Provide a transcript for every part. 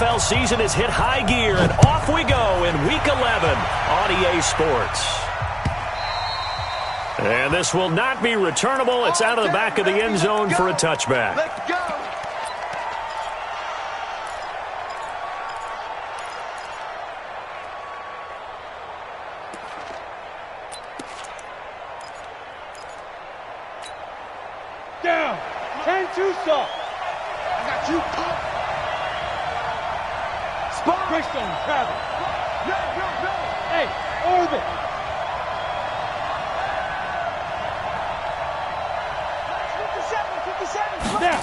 NFL season has hit high gear, and off we go in Week 11 on EA Sports. And this will not be returnable. It's out of the back of the end zone for a touchback. Let's go. Down. 10-2 stop. I got you. Spot. Greystone, travel. No. Hey, orbit. 57. Now.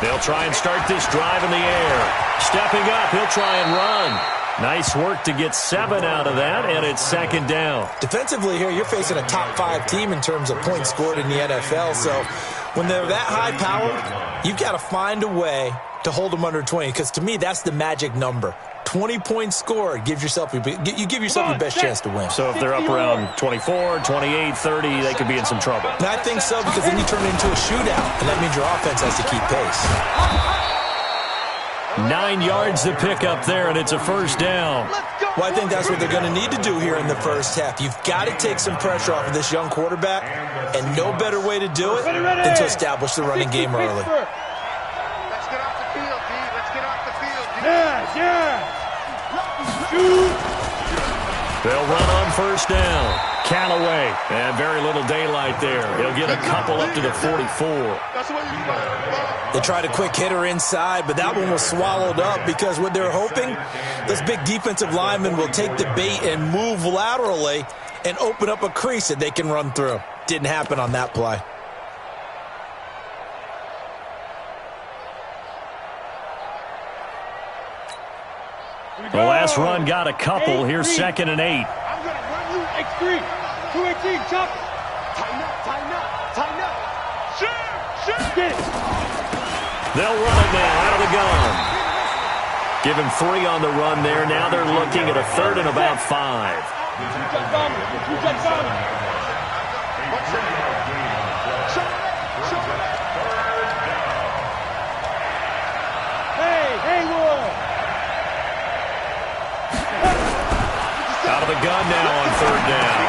They'll try and start this drive in the air. Stepping up, he'll try and run. Nice work to get 7 out of that, and it's second down. Defensively here, you're facing a top 5 team in terms of points scored in the NFL, so when they're that high-powered, you've got to find a way to hold them under 20, because to me, that's the magic number. 20 points scored, you give yourself your best chance to win. So if they're up around 24, 28, 30, they could be in some trouble. And I think so, because then you turn it into a shootout, and that means your offense has to keep pace. 9 yards to pick up there, and it's a first down. Well, I think that's what they're going to need to do here in the first half. You've got to take some pressure off of this young quarterback, and no better way to do it than to establish the running game early. Let's get off the field, D. Let's get off the field, D. Yeah. Shoot. They'll run on first down. Callaway, and very little daylight there. He'll get a couple up to the 44. That's the way you play. They tried a quick hitter inside, but that one was swallowed up because what they're hoping, those big defensive linemen will take the bait and move laterally and open up a crease that they can run through. Didn't happen on that play. The last run got a couple. Here's 2nd and 8. I'm going to run you. X3. 218, chop. Tighten up. Shoot. Get it. They'll run it now out of the gun. Give him 3 on the run there. Now they're looking at a 3rd and about 5. Out of the gun now on 3rd down.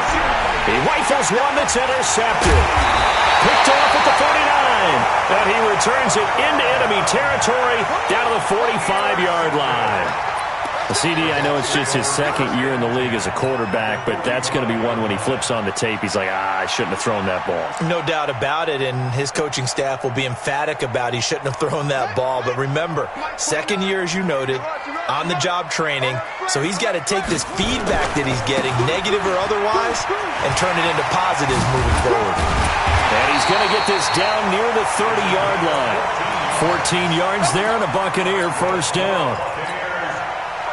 He rifles one that's intercepted. Picked off at the 49. And he returns it into enemy territory down to the 45-yard line. The CD, I know it's just his 2nd year in the league as a quarterback, but that's going to be one when he flips on the tape, he's like, I shouldn't have thrown that ball. No doubt about it, and his coaching staff will be emphatic about he shouldn't have thrown that ball. But remember, 2nd year, as you noted, on-the-job training, so he's got to take this feedback that he's getting, negative or otherwise, and turn it into positives moving forward. And he's going to get this down near the 30-yard line. 14 yards there and a Buccaneer first down.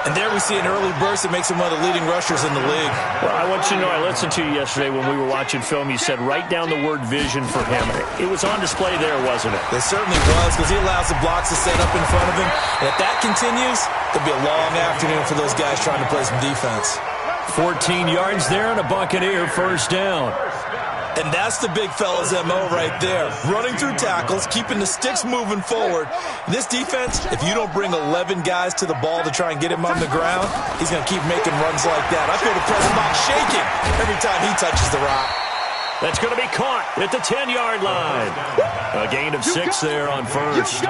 And there we see an early burst that makes him one of the leading rushers in the league. Well, I want you to know, I listened to you yesterday when we were watching film. You said write down the word vision for him. It was on display there, wasn't it? It certainly was, because he allows the blocks to set up in front of him. And if that continues, there'll be a long afternoon for those guys trying to play some defense. 14 yards there and a Buccaneer first down. And that's the big fella's MO right there. Running through tackles, keeping the sticks moving forward. This defense, if you don't bring 11 guys to the ball to try and get him on the ground, he's going to keep making runs like that. I feel the press box shaking every time he touches the rock. That's going to be caught at the 10-yard line. A gain of 6 there on first.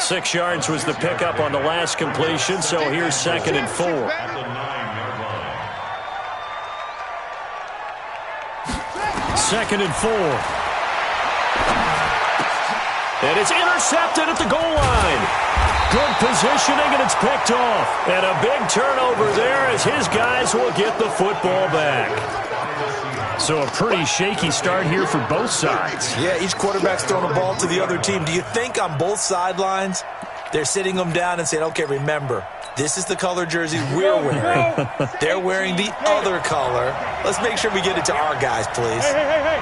6 yards was the pickup on the last completion, so here's 2nd and 4. 2nd and 4. And it's intercepted at the goal line. Good positioning, and it's picked off. And a big turnover there as his guys will get the football back. So a pretty shaky start here for both sides. Yeah, each quarterback's throwing the ball to the other team. Do you think on both sidelines they're sitting them down and saying, okay, remember, this is the color jersey we're wearing. They're wearing the other color. Let's make sure we get it to our guys, please. Hey.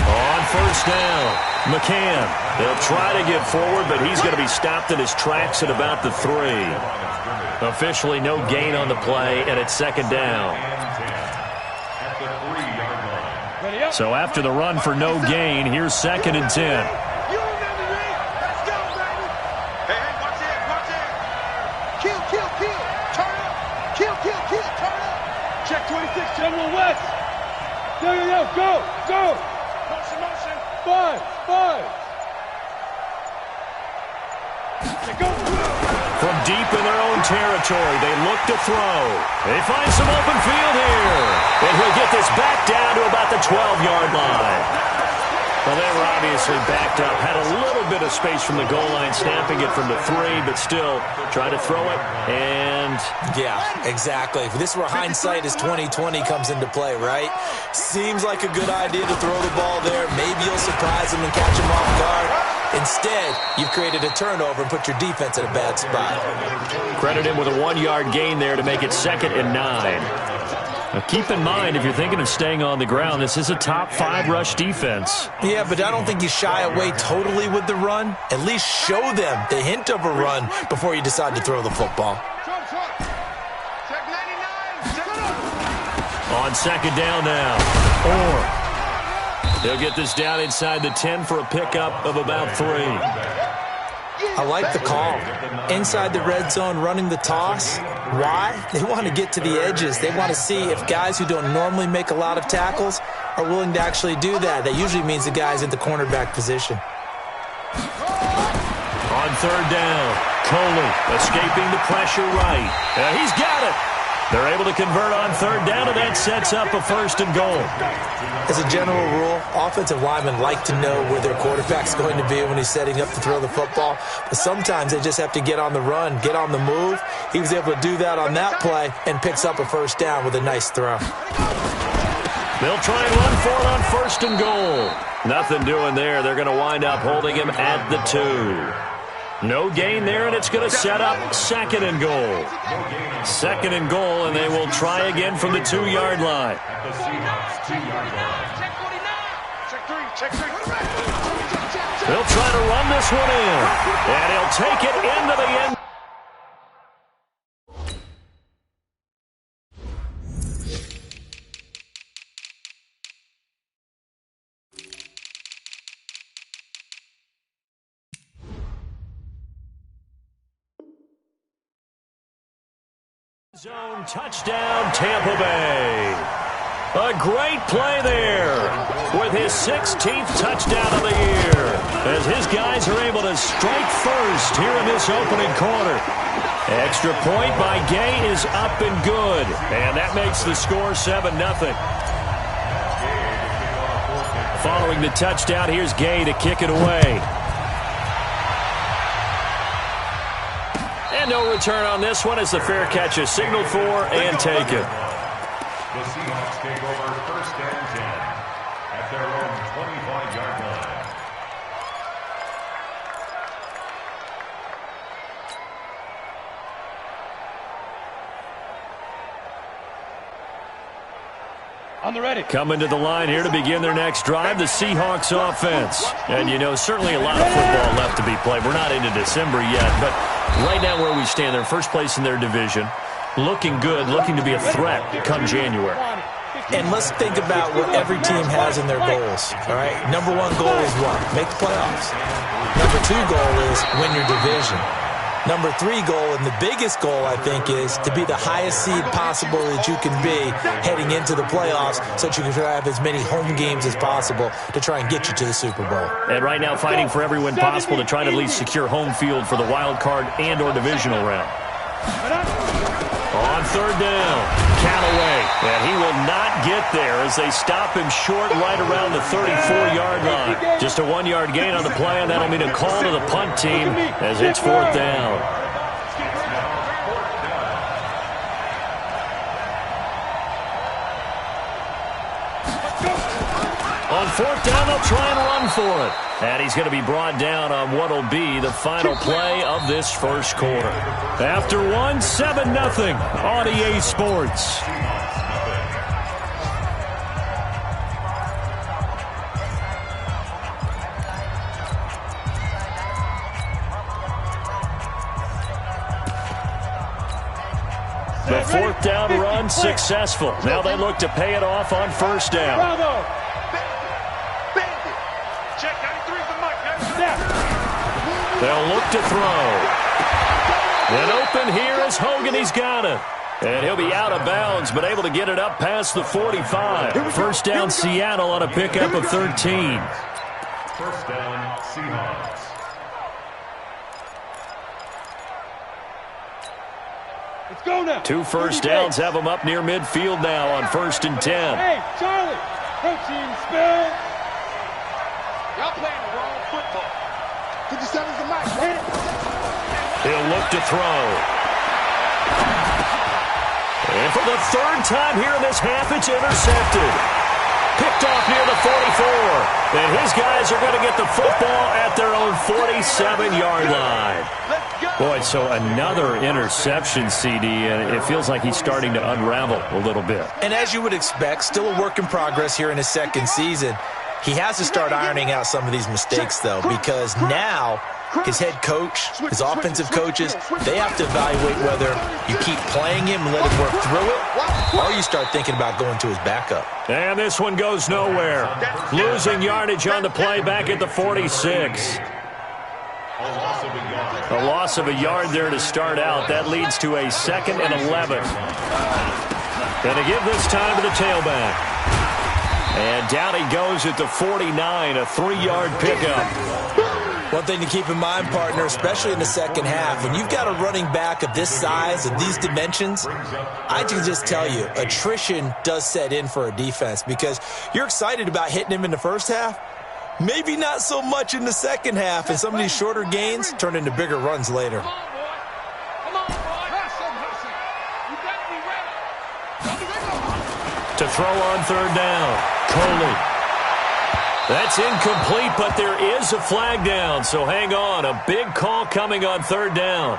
On first down, McCann. They'll try to get forward, but he's going to be stopped in his tracks at about the 3. Officially no gain on the play, and it's 2nd down. So after the run for no gain, here's 2nd and 10. West. Yo, go. Motion. 5. Go. From deep in their own territory, they look to throw. They find some open field here. And he'll get this back down to about the 12-yard line. Well, they were obviously backed up. Had a little bit of space from the goal line, snapping it from the 3, but still trying to throw it. And yeah, exactly. This is where hindsight is 20/20 comes into play, right? Seems like a good idea to throw the ball there. Maybe you'll surprise him and catch him off guard. Instead, you've created a turnover and put your defense in a bad spot. Credit him with a 1-yard gain there to make it 2nd and 9. Now keep in mind, if you're thinking of staying on the ground, this is a top 5 rush defense. Yeah, but I don't think you shy away totally with the run. At least show them the hint of a run before you decide to throw the football. Check 99. On 2nd down now. They'll get this down inside the 10 for a pickup of about 3. I like the call. Inside the red zone, running the toss. Why? They want to get to the edges. They want to see if guys who don't normally make a lot of tackles are willing to actually do that. That usually means the guy's at the cornerback position. On 3rd down, Coley escaping the pressure right. He's got it. They're able to convert on 3rd down, and that sets up a 1st and goal. As a general rule, offensive linemen like to know where their quarterback's going to be when he's setting up to throw the football. But sometimes they just have to get on the run, get on the move. He was able to do that on that play and picks up a 1st down with a nice throw. They'll try and run for it on 1st and goal. Nothing doing there. They're going to wind up holding him at the 2. No gain there, and it's going to set up 2nd and goal. 2nd and goal, and they will try again from the 2-yard line. Check 3. They'll try to run this one in, and he'll take it into the end. Zone touchdown, Tampa Bay. A great play there with his 16th touchdown of the year as his guys are able to strike first here in this opening quarter. Extra point by Gay is up and good, and that makes the score 7-0. Following the touchdown, here's Gay to kick it away. And no return on this one as the fair catch is signaled for and taken. The Seahawks take over 1st and 10 at their own 25-yard line. On the ready. Coming to the line here to begin their next drive, the Seahawks offense. And, you know, certainly a lot of football left to be played. We're not into December yet, but right now where we stand, they're first place in their division. Looking good, looking to be a threat come January. And let's think about what every team has in their goals, all right? Number 1 goal is what? Make the playoffs. Number 2 goal is win your division. Number 3 goal, and the biggest goal, I think, is to be the highest seed possible that you can be heading into the playoffs so that you can have as many home games as possible to try and get you to the Super Bowl. And right now fighting for every win possible to try to at least secure home field for the wild card and or divisional round. On 3rd down, Callaway, and he will not get there as they stop him short right around the 34-yard line. Just a 1-yard gain on the play, and that'll mean a call to the punt team as it's 4th down. On 4th down, they'll try and run for it. And he's going to be brought down on what will be the final play of this first quarter. After 7-0 on EA Sports. The 4th down run successful. Now they look to pay it off on 1st down. Bravo. Check 93 for Mike. They'll look to throw. And open here is Hogan. He's got it. And he'll be out of bounds, but able to get it up past the 45. First down, Seattle on a pickup of 13. First down, Seahawks. Let's go now. 2 first downs have them up near midfield now on 1st and 10. Hey, Charlie. Coaching spell. Y'all playing the wrong football. 57's the match. He'll look to throw. And for the 3rd time here in this half, it's intercepted. Picked off near the 44. And his guys are going to get the football at their own 47-yard line. Boy, so another interception, CD, and it feels like he's starting to unravel a little bit. And as you would expect, still a work in progress here in his 2nd season. He has to start ironing out some of these mistakes, though, because now his head coach, his offensive coaches, they have to evaluate whether you keep playing him and let him work through it, or you start thinking about going to his backup. And this one goes nowhere. Losing yardage on the play back at the 46. A loss of a yard there to start out. That leads to a 2nd and 11. Going to give this time to the tailback. And down he goes at the 49, a 3-yard pickup. One thing to keep in mind, partner, especially in the 2nd half, when you've got a running back of this size, of these dimensions, I can just tell you, attrition does set in for a defense because you're excited about hitting him in the 1st half. Maybe not so much in the 2nd half, and some of these shorter gains turn into bigger runs later. To throw on 3rd down, Coley. That's incomplete, but there is a flag down, so hang on. A big call coming on 3rd down.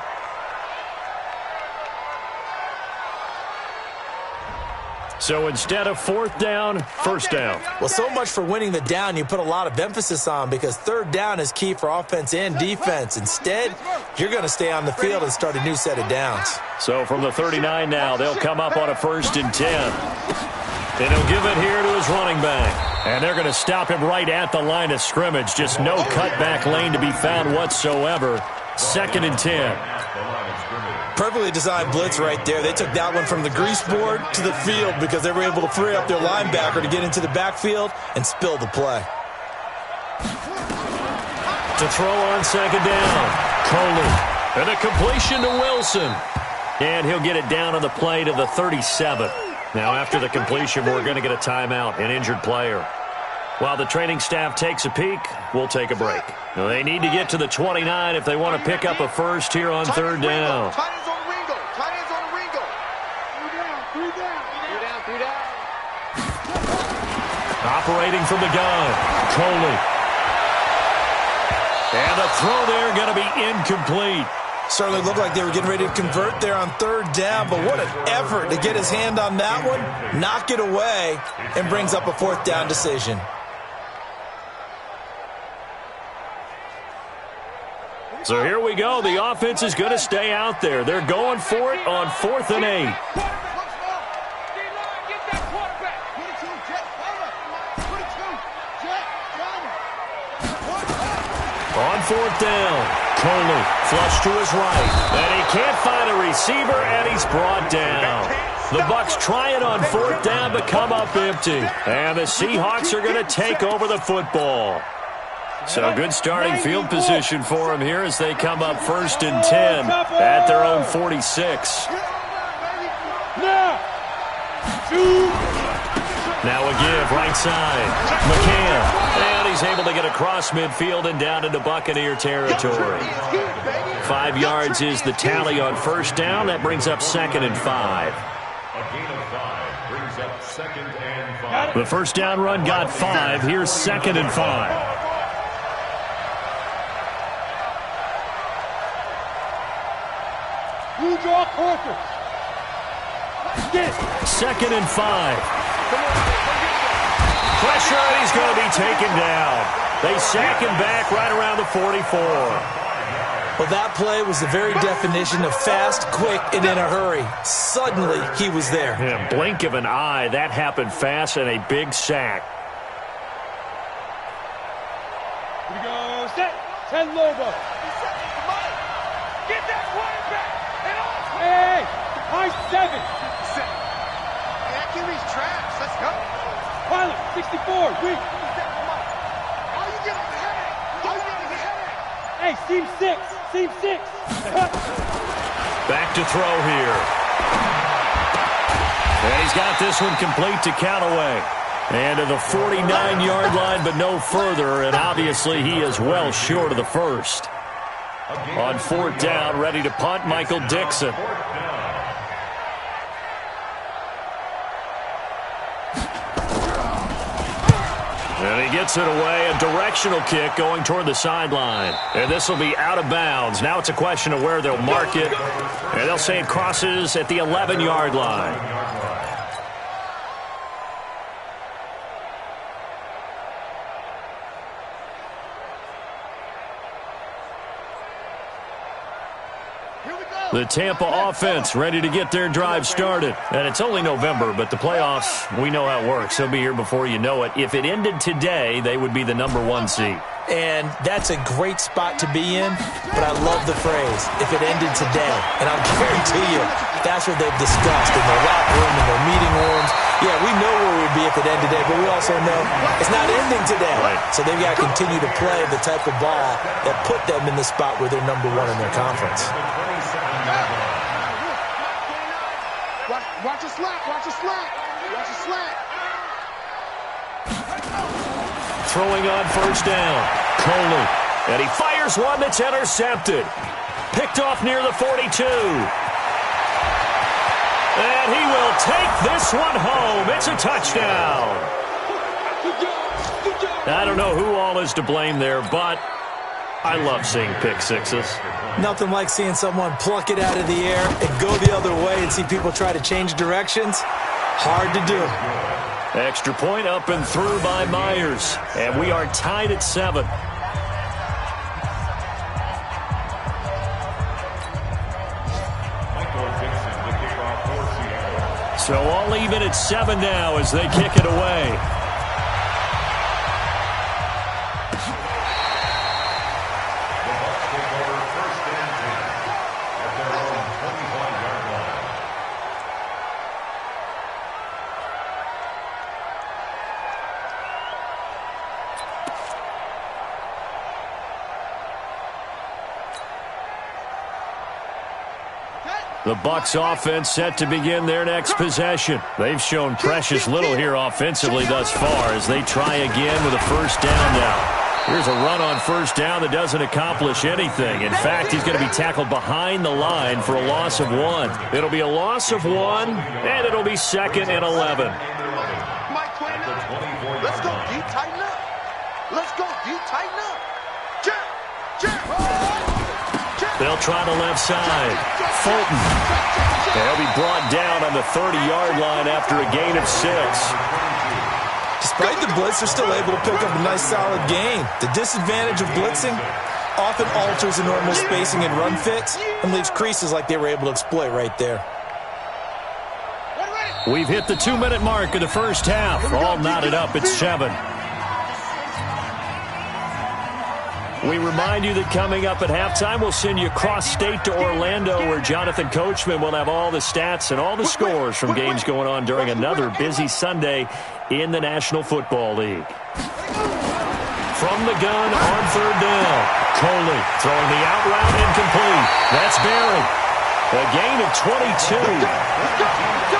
So instead of 4th down, 1st down. Well, so much for winning the down you put a lot of emphasis on because 3rd down is key for offense and defense. Instead, you're going to stay on the field and start a new set of downs. So from the 39 now, they'll come up on a 1st and 10. And he'll give it here to his running back. And they're going to stop him right at the line of scrimmage. Just no cutback lane to be found whatsoever. 2nd and 10. Perfectly designed blitz right there. They took that one from the grease board to the field because they were able to free up their linebacker to get into the backfield and spill the play. To throw on 2nd down, Coley. And a completion to Wilson. And he'll get it down on the play to the 37. Now after the completion, we're going to get a timeout, an injured player. While the training staff takes a peek, we'll take a break. Now, they need to get to the 29 if they want to pick up a first here on 3rd down. Tight ends on Ringo. Tight ends on Ringo. 3 down. Operating from the gun, Coley. And the throw there going to be incomplete. Certainly looked like they were getting ready to convert there on 3rd down, but what an effort to get his hand on that one, knock it away, and brings up a 4th down decision. So here we go. The offense is going to stay out there. They're going for it on 4th and 8. On 4th down, Coley flush to his right. And he can't find a receiver, and he's brought down. The Bucs try it on 4th down, but come up empty. And the Seahawks are going to take over the football. So good starting field position for them here as they come up 1st and 10 at their own 46. Now a give, right side. McCann. And he's able to get across midfield and down into Buccaneer territory. 5 yards is the tally on 1st down. That brings up 2nd and 5. A gain of 5 brings up 2nd and 5. The 1st down run got 5. Here's 2nd and 5. You draw quarters. 2nd and 5. Pressure, and he's going to be taken down. They sack him back right around the 44. Well, that play was the very definition of fast, quick, and in a hurry. Suddenly, he was there. In a blink of an eye, that happened fast and a big sack. Here we go. Set. 10 Lobo. Get that quarterback. Hey. High 7. Yeah, give these traps. Let's go. Pilot, 64. Weak. Are you getting a headache? Are you getting a headache? Hey, seam 6. Seam 6. Back to throw here. And he's got this one complete to Callaway. And to the 49-yard line, but no further. And obviously he is well short of the first. On fourth down, ready to punt, Michael Dixon. And he gets it away, a directional kick going toward the sideline. And this will be out of bounds. Now it's a question of where they'll mark it. And they'll say it crosses at the 11-yard line. The Tampa offense ready to get their drive started. And it's only November, but the playoffs, we know how it works. They'll be here before you know it. If it ended today, they would be the #1 seed. And that's a great spot to be in, but I love the phrase, if it ended today. And I'll guarantee you, that's what they've discussed in their locker room, in their meeting rooms. Yeah, we know where we'd be if it ended today, but we also know it's not ending today. Right. So they've got to continue to play the type of ball that put them in the spot where they're #1 in their conference. Watch your slack. Watch your slack. Watch your slack. Throwing on first down. Coley. And he fires one that's intercepted. Picked off near the 42. And he will take this one home. It's a touchdown. I don't know who all is to blame there, but I love seeing pick sixes. Nothing like seeing someone pluck it out of the air and go the other way and see people try to change directions. Hard to do. Extra point up and through by Myers. And we are tied at 7. So all even at 7 now as they kick it away. The Bucs offense set to begin their next possession. They've shown precious little here offensively thus far as they try again with a first down now. Here's a run on first down that doesn't accomplish anything. In fact, he's going to be tackled behind the line for a loss of 1. It'll be a loss of 1, and it'll be 2nd and 11. Mike, let's go deep, tighten up. Let's go deep, tighten up. They'll try the left side. Fulton. They'll be brought down on the 30-yard line after a gain of 6. Despite the blitz, they're still able to pick up a nice, solid gain. The disadvantage of blitzing often alters the normal spacing and run fits and leaves creases like they were able to exploit right there. We've hit the 2-minute mark of the first half. All knotted up at 7. We remind you that coming up at halftime, we'll send you cross-state to Orlando, where Jonathan Coachman will have all the stats and all the scores from games going on during another busy Sunday in the National Football League. From the gun on third down, Coley throwing the out route incomplete. That's Barry. A gain of 22.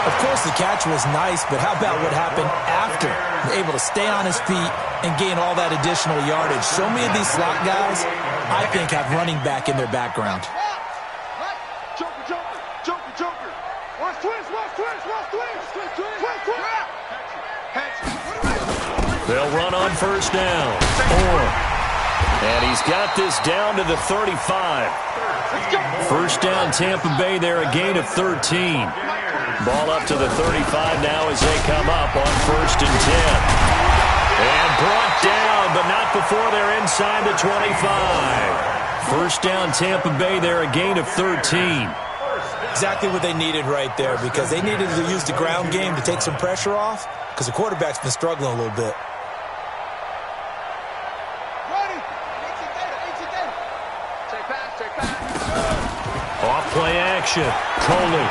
Of course, the catch was nice, but how about what happened after? Able to stay on his feet and gain all that additional yardage. So many of these slot guys, I think, have running back in their background. Joker. Watch twist. They'll run on first down. And he's got this down to the 35. First down, Tampa Bay there, a gain of 13. Ball up to the 35 now as they come up on 1st and 10. And brought down, but not before they're inside the 25. First down, Tampa Bay there, a gain of 13. Exactly what they needed right there, because they needed to use the ground game to take some pressure off, because the quarterback's been struggling a little bit. Off play action. Coley.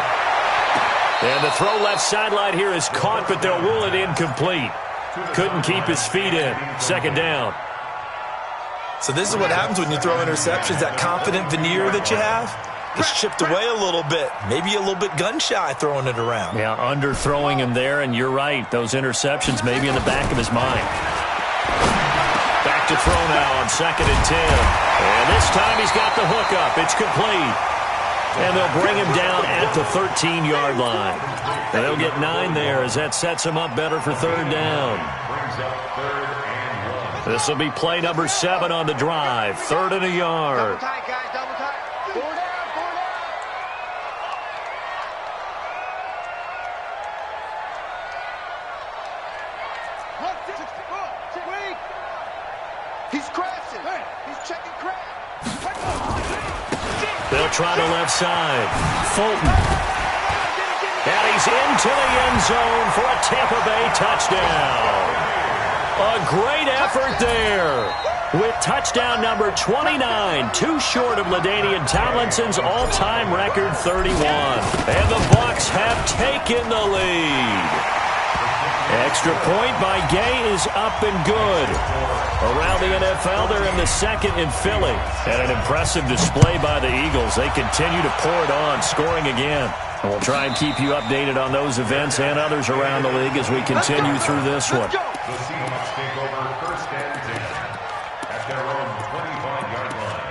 And the throw left sideline here is caught, but they'll rule it incomplete. Couldn't keep his feet in. Second down. So this is what happens when you throw interceptions. That confident veneer that you have is chipped away a little bit. Maybe a little bit gun-shy throwing it around. Yeah, underthrowing him there, and you're right. Those interceptions may be in the back of his mind. Back to throw now on 2nd and 10. And this time he's got the hook up. It's complete. And they'll bring him down at the 13-yard line. And they'll get 9 there as that sets him up better for 3rd down. This will be play number 7 on the drive. 3rd and a yard. Double tight, guys. Double tight. 4 down. 4 down. He's crashing. He's checking crash. They'll try the left side. Fulton. And he's into the end zone for a Tampa Bay touchdown. A great effort there. With touchdown number 29, too short of LaDainian Tomlinson's all-time record 31. And the Bucs have taken the lead. Extra point by Gay is up and good. Around the NFL, they're in the 2nd in Philly. And an impressive display by the Eagles. They continue to pour it on, scoring again. And we'll try and keep you updated on those events and others around the league as we continue through this one. The Seahawks take over 1st and 10 at their own 25-yard line.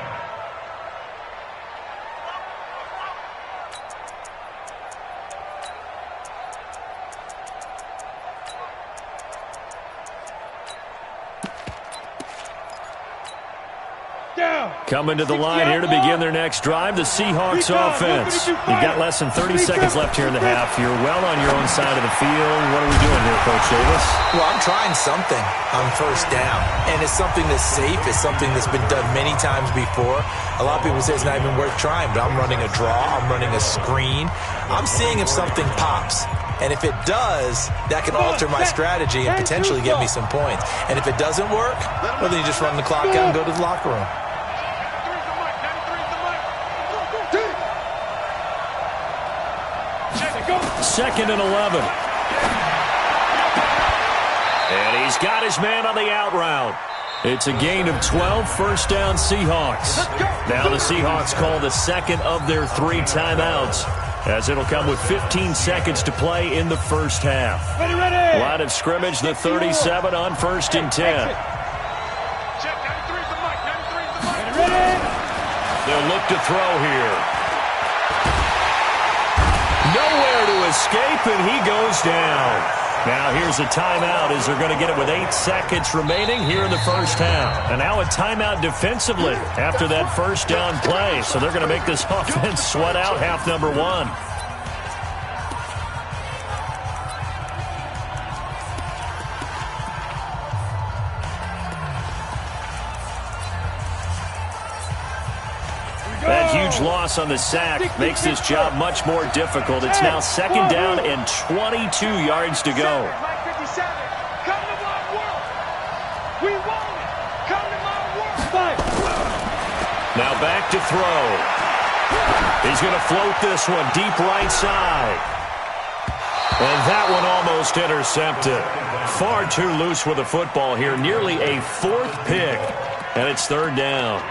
Coming to the line here to begin their next drive, the Seahawks offense. You've got less than 30 seconds left here in the half. You're well on your own side of the field. What are we doing here, Coach Davis? Well, I'm trying something on 1st down, and it's something that's safe. It's something that's been done many times before. A lot of people say it's not even worth trying, but I'm running a draw. I'm running a screen. I'm seeing if something pops. And if it does, that can alter my strategy and potentially get me some points. And if it doesn't work, well, then you just run the clock out and go to the locker room. Second and 11. And he's got his man on the out route. It's a gain of 12, 1st down Seahawks. Now the Seahawks call the 2nd of their 3 timeouts, as it'll come with 15 seconds to play in the 1st half. Ready. Line of scrimmage, the 37 on 1st and 10. They'll look to throw here. Nowhere to escape, and he goes down. Now here's a timeout as they're going to get it with 8 seconds remaining here in the 1st half. And now a timeout defensively after that 1st down play. So they're going to make this offense sweat out half number 1. That huge loss on the sack makes this job much more difficult. It's now 2nd down and 22 yards to go. Now back to throw. He's going to float this one deep right side. And that one almost intercepted. Far too loose with the football here. Nearly a 4th pick. And it's 3rd down.